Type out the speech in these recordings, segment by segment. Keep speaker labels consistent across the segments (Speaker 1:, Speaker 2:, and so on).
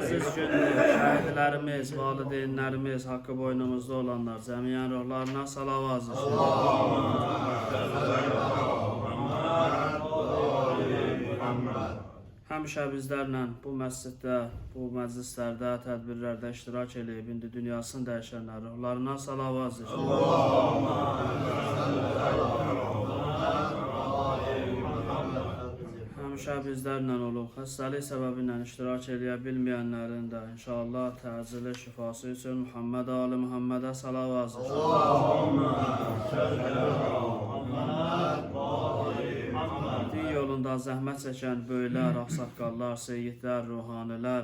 Speaker 1: Əziz gündür, şəhidlərimiz, valideynlərimiz, haqqı boynumuzda olanlar, cəmiyyən ruhlarına salavat Həmişə bizlərlə bu məsciddə, bu məclislərdə, tədbirlərdə iştirak edib, indi dünyasını dəyişənlər ruhlarına salavat Həmişə bizlərlə olub, xəstəlik səbəbi ilə iştirak edə bilməyənlərin də inşallah təcili şifası üçün Muhammed Ali Muhammedə salavat Din yolunda zəhmət çəkən böylər, ağsaqqallar, seyyidlər, ruhanilər,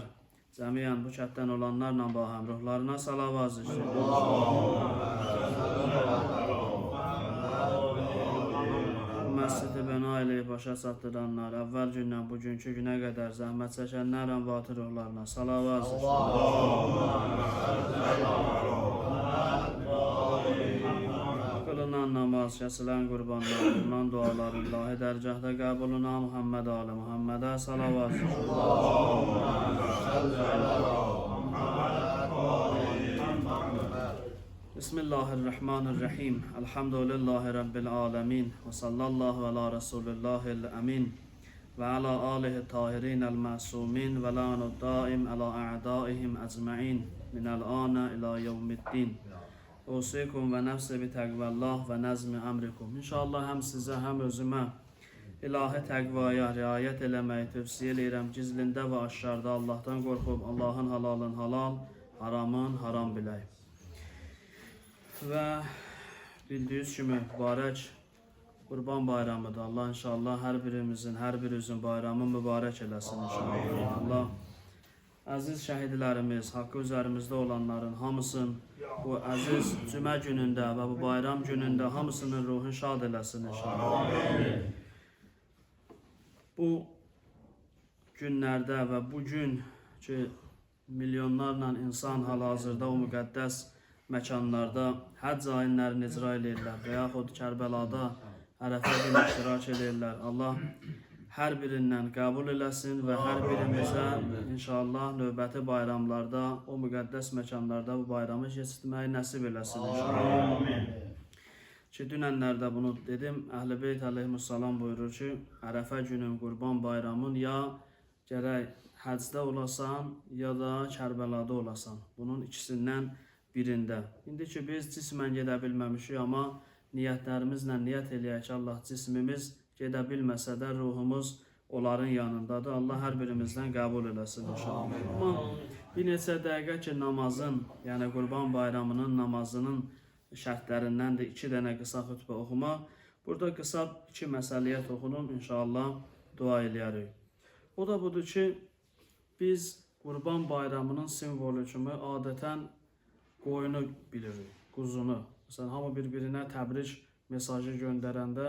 Speaker 1: cəmiyyən bu kətdən olanlarla bahəm ruhlarına salavat Məscidi bəna eləyib başa çatdıranlar, əvvəl gündən bugünkü günə qədər zəhmət çəkənlərlə batı ruhlarına salavat Qılınan namaz, kəsilən qurbanlar, qılınan duaların ilahi dərgahda qəbuluna Muhammed Ali Muhammedə salavat Bismillahirrahmanirrahim. Elhamdülillahi Rabbil alemin. Ve sallallahu ala Resulillahil emin. Ve ala alihi tahirin el-masumin. Ve la'nu daim ala a'daihim ecma'in. Minel ana ila yevmiddin. Usikum ve nefsi bi təqvallah ve nəzmi əmrikum. İnşallah həm sizə, həm özümə ilahi təqvaya riayət eləməyi tövsiyə edirəm. Gizlində və aşkarda Allahdan qorxub, Allahın halalın halal, haramın haram biləyim. Və bildiyiniz kimi mübarək Qurban bayramıdır. Allah inşallah hər birimizin, hər birimizin bayramı mübarək eləsin inşallah. Allah əziz şəhidlərimiz, haqqı üzərimizdə olanların hamısın bu əziz cümə günündə və bu bayram günündə hamısının ruhunu şad eləsin inşallah. Bu günlərdə və bugün ki milyonlarla insan hal-hazırda o müqəddəs məkanlarda həcc ayinlərini icra edirlər və yaxud Kərbəlada Ərəfə günü iştirak edirlər. Allah hər birindən qəbul eləsin və hər birimizə inşallah növbəti bayramlarda o müqəddəs məkanlarda bu bayramı keçirməyi nəsib eləsin inşallah. Ki dünənlərdə bunu dedim, Əhl-i Beyt əleyhissalam buyurur ki, Ərəfə günün qurban bayramın ya gərək həcdə olasan ya da Kərbəlada olasan. Bunun ikisindən birində. İndi ki biz cismən gedə bilməmişik, amma niyyətlərimizlə niyyət eləyək ki, Allah cismimiz gedə bilməsə də ruhumuz onların yanındadır. Allah hər birimizdən qəbul eləsin inşallah. Amma bir neçə dəqiqə ki namazın, yəni qurban bayramının namazının şərtlərindən də 2 dənə qısa xütbə oxumaq. Burada qısa 2 məsələyə toxunum, inşallah dua eləyərik. O da budur ki, biz qurban bayramının simvolu kimi adətən qoyunu bilirik, quzunu. Məsələn, hamı bir-birinə təbrik mesajı göndərəndə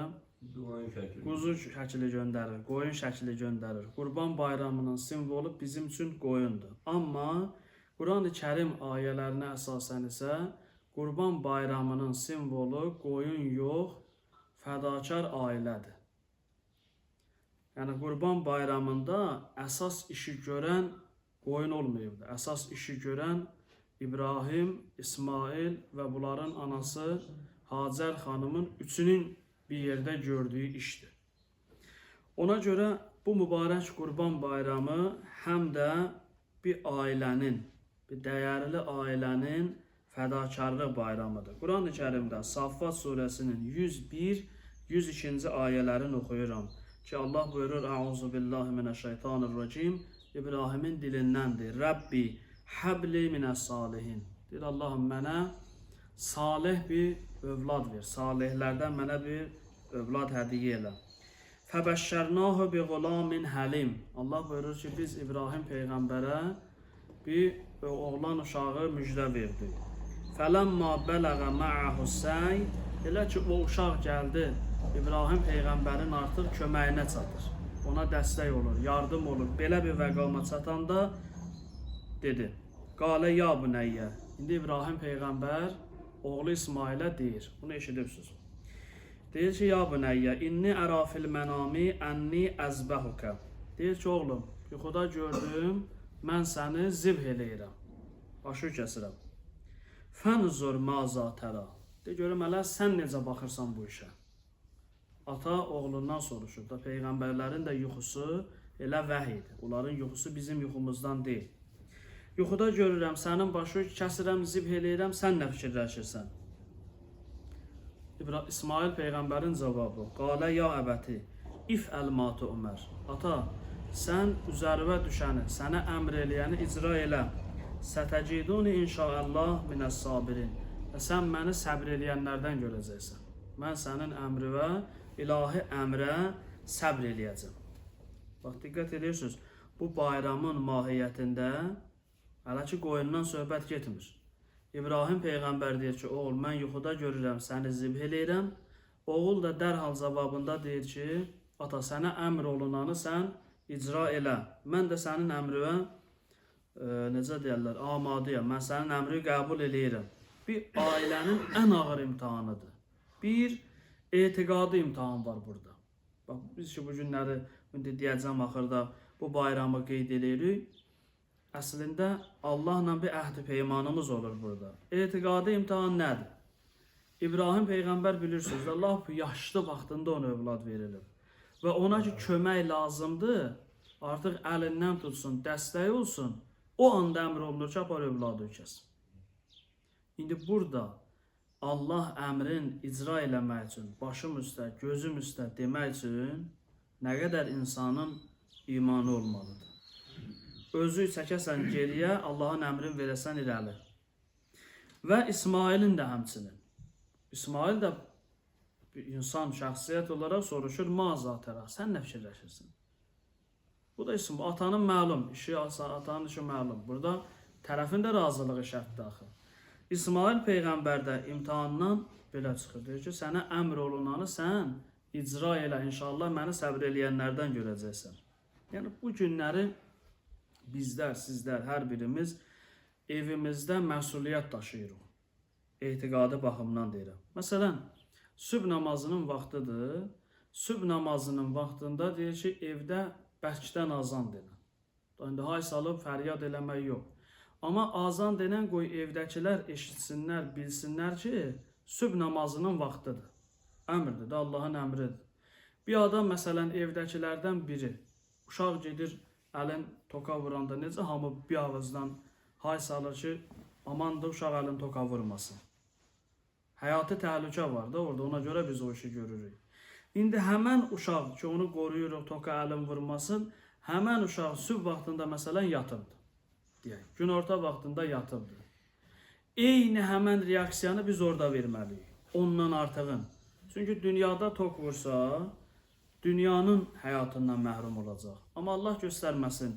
Speaker 1: quzu şəkli göndərir, qoyun şəkli göndərir. Qurban bayramının simvolu bizim üçün qoyundur. Amma Quran-ı Kərim ayələrinə əsasən isə Qurban bayramının simvolu qoyun yox, fədakar ailədir. Yəni Qurban bayramında əsas işi görən qoyun olmayıbdır. Əsas işi görən İbrahim, İsmail və bunların anası Hacər xanımın üçünün bir yerdə gördüyü işdir. Ona görə bu mübarək Qurban bayramı həm də bir ailənin, bir dəyərli ailənin fədakarlıq bayramıdır. Quran-ı Kərimdə Saffat surəsinin 101-102-ci ayələrini oxuyuram ki Allah buyurur: Əuzubillahiminəşşeytanirracim. İbrahimin dilindəndir. Rabbi Həbli minəs salihin. Deyir Allahım mənə salih bir övlad ver. Salihlərdən mənə bir övlad hədiyyə elə. Fəbəşşərnahu bi gulamin həlim. Allah buyurur ki biz İbrahim peyğəmbərə bir oğlan uşağı müjdə verdik. Fələmma bələğə ma'ahu səy. Elə ki o uşaq gəldi İbrahim peyğəmbərin artıq köməyinə çatır. Ona dəstək olur, yardım olur. Belə bir məqama çatanda dedi. Qalə ya bunəyyə. İndi İbrahim peyğəmbər oğlu İsmailə deyir. Bunu eşidibsiniz. Deyir ki ya bunəyyə inni ərə fil mənami ənni əzbəhuka. Deyir ki oğlum yuxuda gördüm mən səni zibh eləyirəm. Başı kəsirəm. Fənzur maza tərə. De görüm hələ sən necə baxırsan bu işə. Ata oğlundan soruşur da, peyğəmbərlərin də yuxusu elə vəhiydir. Onların yuxusu bizim yuxumuzdan deyil. Yuxuda görürəm, sənin başı kəsirəm, zibh eləyirəm, sən nə fikirləşirsən? İsmail peyğəmbərin cavabı: Qalə ya əbəti, if'əl ma tu'mər. Ata, sən üzərimə düşəni, sənə əmr eləyəni icra elə. Sətəciduni inşaallah minəs-sabirin. Və sən məni səbr eləyənlərdən görəcəksən. Mən sənin əmrivə, ilahi əmrə səbr eləyəcəm. Bax, diqqət edirsiniz, bu bayramın mahiyyətində hələ ki qoyundan söhbət getmir. İbrahim peyğəmbər deyir ki, oğul, mən yuxuda görürəm, səni zibh eləyirəm. Oğul da dərhal cavabında deyir ki, ata, sənə əmr olunanı sən icra elə. Mən də sənin əmrivə necə deyirlər, amadıyam. Mən sənin əmri qəbul eləyirəm. Bir ailənin ən ağır imtihanıdır. Bir etiqadi imtihan var burada. Bax, biz ki bu günləri deyəcəm axırda bu bayramı qeyd edirik. Əslində Allahla bir əhd-i peymanımız olur burada. Etiqadi imtihan nədir? İbrahim peyğəmbər bilirsiniz, Allah yaşlı vaxtında ona övlad verilib. Və ona ki kömək lazımdır, artıq əlindən tutsun, dəstək olsun. O anda əmr olunur ki, apar övladı ökəsin. İndi burada Allah əmrin icra eləmək üçün, başım üstə, gözüm üstə demək üçün nə qədər insanın imanı olmalıdır. Özü çəkəsən geriyə, Allahın əmrin verəsən irəli. Və İsmailin də həmçinin. İsmail də insan şəxsiyyət olaraq soruşur, maza tərə, sən nə fikirləşirsən? Bu da atanın məlum, atanın işi məlum. Burada tərəfin də razılığı şərtdir axı. İsmail peyğəmbər də imtihandan belə çıxır. Deyir ki, sənə əmr olunanı sən icra elə, inşallah məni səbr eləyənlərdən görəcəksən. Yəni bu günləri bizlər, sizlər, hər birimiz evimizdə məsuliyyət daşıyırıq. Etiqadi baxımdan deyirəm. Məsələn, sübh namazının vaxtıdır. Sübh namazının vaxtında deyir ki, evdə bərkdən azan denən. İndi hay salıb fəryad eləmək yox. Amma azan denən qoy evdəkilər eşitsinlər, bilsinlər ki, sübh namazının vaxtıdır. Əmrdir də, Allahın əmridir. Bir adam məsələn evdəkilərdən biri, uşaq gedir, əlin toka vuranda necə hamı bir ağızdan hay salır ki, aman da uşaq əlin toka vurmasın. Həyatı təhlükə var da orada, ona görə biz o işi görürük. İndi həmən uşaq ki, onu qoruyuruq, toka əlin vurmasın, həmən uşaq sübh vaxtında məsələn yatıbdır. Deyək, gün orta vaxtında yatıbdır. Eyni həmən reaksiyanı biz orada verməliyik. Ondan artığın. Çünki dünyada tok vursa, dünyanın həyatından məhrum olacaq. Amma Allah göstərməsin,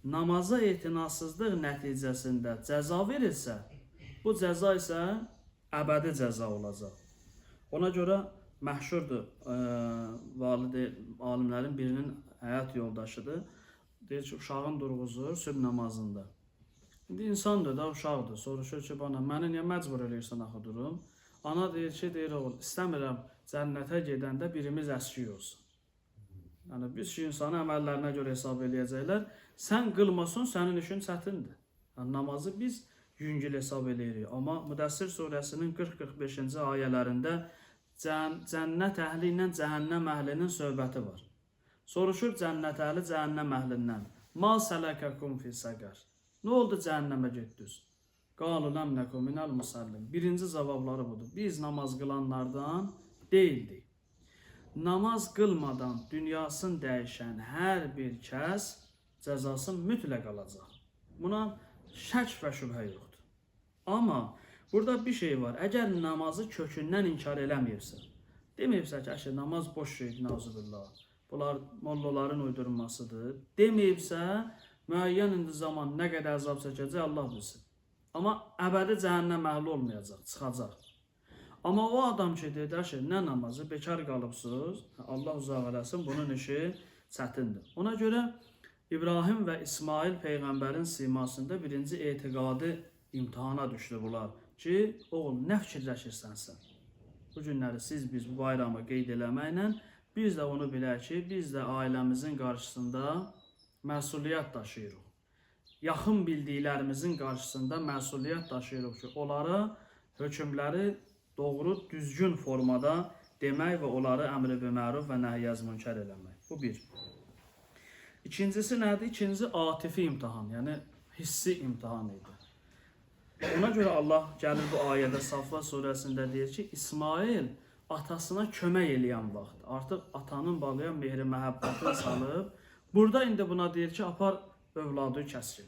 Speaker 1: namaza etinasızlıq nəticəsində cəza verilsə, bu cəza isə əbədi cəza olacaq. Ona görə məhşurdur, alimlərin birinin həyat yoldaşıdır. Deyir ki, uşağın durğuzur sübh namazında. İndi insandır da, uşaqdır. Soruşur ki, bana, məni niyə məcbur eləyirsən axı durum? Ana deyir ki, deyir oğul, istəmirəm cənnətə gedəndə birimiz əskik olsun. Yəni, biz ki, insanı əməllərinə görə hesab eləyəcəklər. Sən qılmasın, sənin işin çətindir. Yəni, namazı biz yüngül hesab eləyirik. Amma Müddəssir surəsinin 40-45-ci ayələrində cənnət əhli ilə cəhənnəm əhlinin söhbəti var. Soruşur cənnət əhli cəhənnəm əhlindən. Ma sələkəkum fi səqər. Nə oldu cəhənnəmə getdiniz? Qalu ləm nəkum minəl musallin. Birinci cavabları budur. Biz namaz qılanlardan deyildik. Namaz qılmadan dünyasını dəyişən hər bir kəs cəzası mütləq alacaq. Buna şək və şübhə yoxdur. Amma burada bir şey var. Əgər namazı kökündən inkar eləməyibsə, deməyibsə ki, namaz boş şeydir, nauzubillah. Bunlar mollaların uydurmasıdır. Deməyibsə, müəyyən indi zaman nə qədər əzab çəkəcək Allah bilsin. Amma əbədi cəhənnəm əhli olmayacaq, çıxacaq. Amma o adam ki, deyir ki, nə namazı, bekar qalıbsınız, Allah uzaq eləsin, bunun işi çətindir. Ona görə İbrahim və İsmail peyğəmbərin simasında birinci etiqadi imtihana düşdü bunlar ki, oğul, nə fikirləşirsən sən? Bu günləri biz bu bayramı qeyd eləməklə biz də onu bilək ki, biz də ailəmizin qarşısında məsuliyyət daşıyırıq. yaxın bildiklərimizin qarşısında məsuliyyət daşıyırıq ki, onlara hökmləri doğru, düzgün formada demək və onları əmr-i biməruf və nəhy-əz münkər eləmək. Bu bir. İkincisi nədir? İkincisi atifi imtihan, yəni hissi imtihan idi. Ona görə Allah gəlir bu ayədə Saffat surəsində deyir ki, İsmail atasına kömək eləyən vaxt, artıq atanın balaya mehri məhəbbəti salıb, burada indi buna deyir ki, apar övladı kəskin.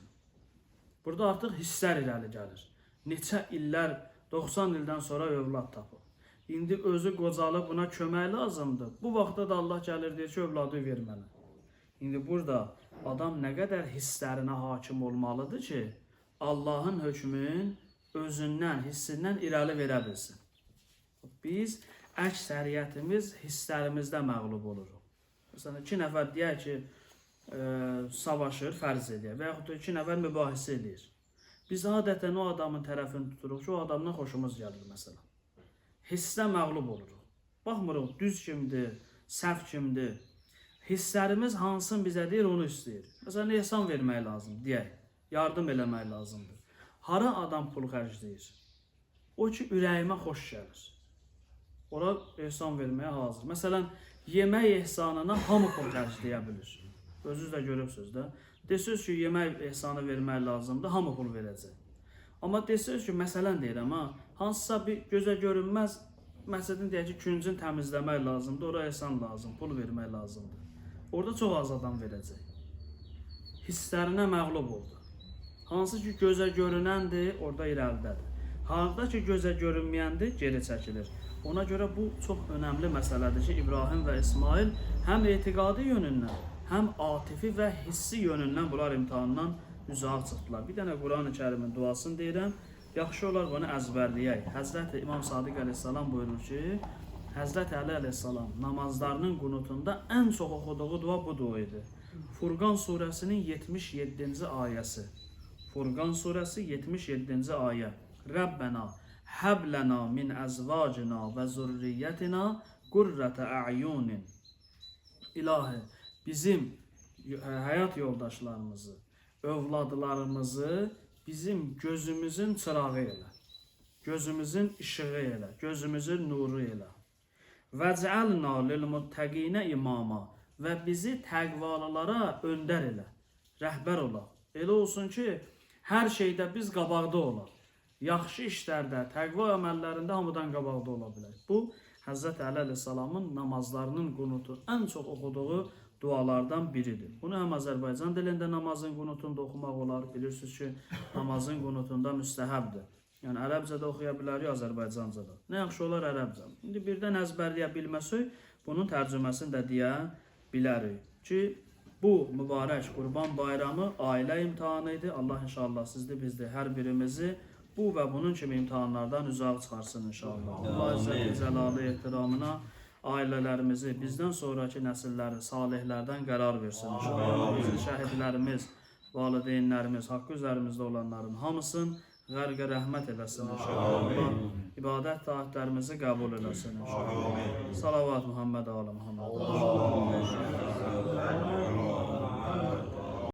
Speaker 1: Burada artıq hisslər irəli gəlir. Neçə illər, 90 ildən sonra övlad tapıb. İndi özü qocalıb buna kömək lazımdır. Bu vaxtda da Allah gəlir deyir ki, övladı verməli. İndi burada adam nə qədər hisslərinə hakim olmalıdır ki, Allahın hökmün özündən, hissindən irəli verə bilsin. Biz əksəriyyətimiz hisslərimizdə məğlub oluruq. Məsələn, 2 nəfər deyək ki, savaşır, fərz edir və yaxud da 2 nəfər mübahisə edir. Biz adətən o adamın tərəfini tuturuq ki, o adamdan xoşumuz gəlir məsələn. Hisslə məğlub oluruq. Baxmırıq, düz kimdir, səhv kimdir. Hisslərimiz hansını bizə deyir, onu istəyir. Məsələn, ehsan vermək lazım, deyək. Yardım eləmək lazımdır. Hara adam pul xərcləyir? O ki, ürəyimə xoş gəlir. Ora ehsan verməyə hazır. Məsələn, yemək ehsanına hamı pul xərcləyə bilir. Özünüz də görürsünüz də. Desiniz ki, yemək ehsanı vermək lazımdır, hamı pul verəcək. Amma desiniz ki, məsələn deyirəm, hansısa bir gözə görünməz məsələn deyək ki, küncün təmizləmək lazımdır, ora ehsan lazım, pul vermək lazımdır. Orada çox az adam verəcək. Hisslərinə məğlub oldu. Hansı ki gözə görünəndir, orada irəlidədir. Hansı ki gözə görünməyəndir, geri çəkilir. Ona görə bu çox önəmli məsələdir ki, İbrahim və İsmail həm etiqadi yönündən, həm atifi və hissi yönündən bunlar imtihandan uzaq çıxdılar. Bir dənə Quran-ı Kərimin duasını deyirəm, yaxşı olar bunu əzbərləyək. Həzrəti İmam Sadiq əleyhissalam buyurur ki, Həzrəti Əli əleyhissalam namazlarının qunutunda ən çox oxuduğu dua bu dua idi. Furqan surəsinin 77-ci ayəsi. Furqan surəsi 77-ci ayə. Rəbbənə həblənə min əzvacina və zürriyyətina qurrətə ə'yunin. İlahi, bizim həyat yoldaşlarımızı, övladlarımızı bizim gözümüzün çırağı elə. Gözümüzün işığı elə, gözümüzün nuru elə. Vəc'alna lilmuttəqinə imama və bizi təqvalılara öndər elə, rəhbər olaq. Elə olsun ki, hər şeydə biz qabaqda olaq. Yaxşı işlərdə, təqva əməllərində hamıdan qabaqda ola bilər. Bu, Həzrət Əli əleyhissalamın namazlarının qunutu ən çox oxuduğu dualardan biridir. Bunu həm Azərbaycan dilində namazın qunutunda oxumaq olar. Bilirsiniz ki, namazın qunutunda müstəhəbdir. Yəni, ərəbcədə oxuya bilərik, Azərbaycancada. Nə yaxşı olar ərəbcə. İndi birdən əzbərləyə bilməsək, bunun tərcüməsini də deyə bilərik ki, bu mübarək Qurban Bayramı ailə imtihanı idi. Allah inşallah sizdir, bizdir, hər birimizi bu və bunun kimi imtihanlardan uzaq çıxarsın inşallah. Allah İzzət-i Cəlalı ehtiramına ailələrimizi, bizdən sonraki nəsilləri salihlərdən qərar versin inşallah. Bizim şəhidlərimiz, valideynlərimiz, haqqı üzərimizdə olanların hamısını qərqə rəhmət eləsin inşallah. Allah ibadət taatlərimizi qəbul eləsin inşallah. Salavat Muhammed, Ali Muhammed.